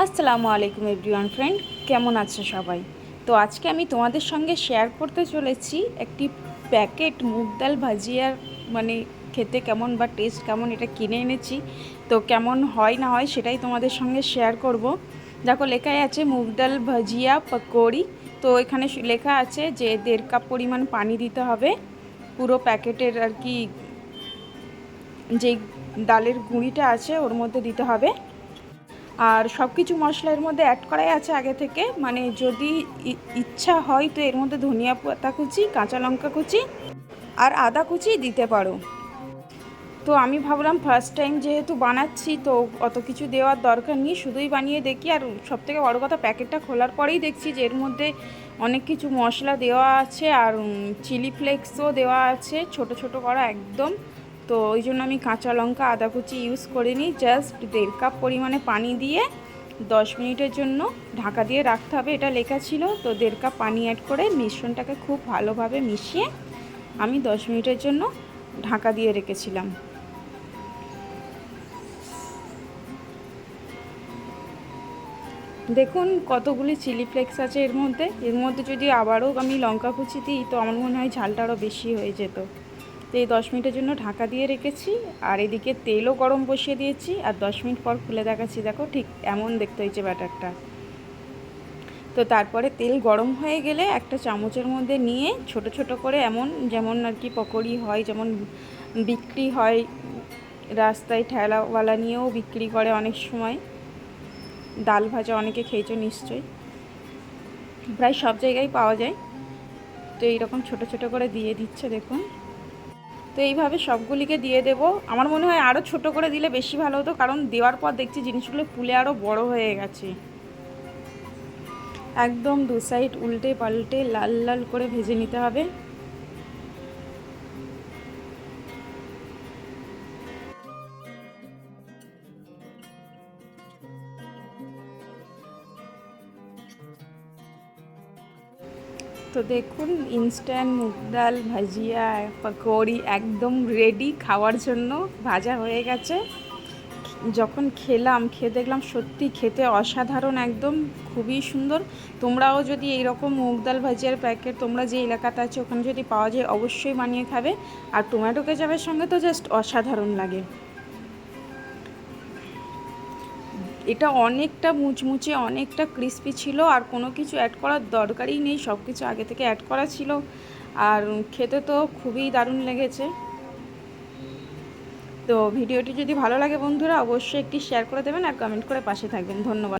আসসালামু আলাইকুম everyone friend, কেমন আছো সবাই? তো আজকে আমি তোমাদের সঙ্গে শেয়ার করতে চলেছি একটি প্যাকেট মুগ ডাল ভাজিয়ার, মানে খেতে কেমন বা টেস্ট কেমন এটা কিনে এনেছি। তো কেমন হয় না হয় সেটাই তোমাদের সঙ্গে শেয়ার করব। দেখো লেখাই আছে মুগ ডাল ভাজিয়া পকোড়ি। তো এখানে লেখা আছে যে 1.5 কাপ পরিমাণ পানি দিতে হবে পুরো প্যাকেটের আর কি, যেই ডালের গুঁড়িটা আছে ওর মধ্যে দিতে হবে। আর সব কিছু মশলা এর মধ্যে অ্যাড করাই আছে আগে থেকে, মানে যদি ইচ্ছা হয় তো এর মধ্যে ধনিয়া পাতা কুচি, কাঁচা লঙ্কা কুচি আর আদা কুচি দিতে পারো। তো আমি ভাবলাম ফার্স্ট টাইম যেহেতু বানাচ্ছি তো অত কিছু দেওয়ার দরকার নেই, শুধুই বানিয়ে দেখি। আর সবথেকে বড় কথা, প্যাকেটটা খোলার পরেই দেখছি যে এর মধ্যে অনেক কিছু মশলা দেওয়া আছে আর চিলি ফ্লেক্সও দেওয়া আছে ছোট ছোট করা একদম। তো ওই জন্য আমি কাঁচা লঙ্কা আদা কুচি ইউজ করিনি, জাস্ট 1.5 কাপ পরিমাণে পানি দিয়ে 10 মিনিটের জন্য ঢাকা দিয়ে রাখতে হবে, এটা লেখা ছিল। তো 1.5 কাপ পানি অ্যাড করে মিশ্রণটাকে খুব ভালোভাবে মিশিয়ে আমি 10 মিনিটের জন্য ঢাকা দিয়ে রেখেছিলাম। দেখুন কতগুলি চিলি ফ্লেক্স আছে এর মধ্যে যদি আবারও আমি লঙ্কা কুচি দিই তো আমার মনে হয় ঝালটা আরও বেশি হয়ে যেত। তো এই 10 মিনিটের জন্য ঢাকা দিয়ে রেখেছি। আর এদিকে তেলও গরম বসিয়ে দিয়েছি আর 10 মিনিট পর খুলে দেখাচ্ছি। দেখো ঠিক এমন দেখতে হয়েছে ব্যাটারটা। তো তারপরে তেল গরম হয়ে গেলে একটা চামচের মধ্যে নিয়ে ছোট ছোট করে, এমন যেমন আর কি পকোড়ি হয়, যেমন বিক্রি হয় রাস্তায়, ঠেলাওয়ালা নিয়েও বিক্রি করে অনেক সময়। ডাল ভাজা অনেকে খেয়েছো নিশ্চয়ই, প্রায় সব জায়গায় পাওয়া যায়। তো এইরকম ছোট ছোট করে দিয়ে দিচ্ছে দেখুন। তো এইভাবে সবগুলিকে দিয়ে দেব। আমার মনে হয় আরও ছোট করে দিলে বেশি ভালো হতো, কারণ দেওয়ার পর দেখছি জিনিসগুলো ফুলে আরও বড় হয়ে গেছে। একদম দু সাইড উল্টে পাল্টে লাল লাল করে ভেজে নিতে হবে। তো দেখুন ইনস্ট্যান্ট মুগ ডাল ভাজিয়া পকোড়ি একদম রেডি খাওয়ার জন্য, ভাজা হয়ে গেছে। যখন খেয়ে দেখলাম সত্যি খেতে অসাধারণ, একদম খুবই সুন্দর। তোমরাও যদি এইরকম মুগ ডাল ভাজিয়ার প্যাকেট তোমরা যে এলাকাতে আছে ওখানে যদি পাওয়া যায় অবশ্যই বানিয়ে খাবে। আর টমেটো কেচাপের সঙ্গে তো জাস্ট অসাধারণ লাগে। এটা অনেকটা মুচমুচে, অনেকটা ক্রিস্পি ছিল, আর কোনো কিছু অ্যাড করার দরকারই নেই, সব কিছু আগে থেকে অ্যাড করা ছিল। আর খেতে তো খুবই দারুণ লেগেছে। তো ভিডিওটি যদি ভালো লাগে বন্ধুরা অবশ্যই একটি শেয়ার করে দেবেন আর কমেন্ট করে পাশে থাকবেন। ধন্যবাদ।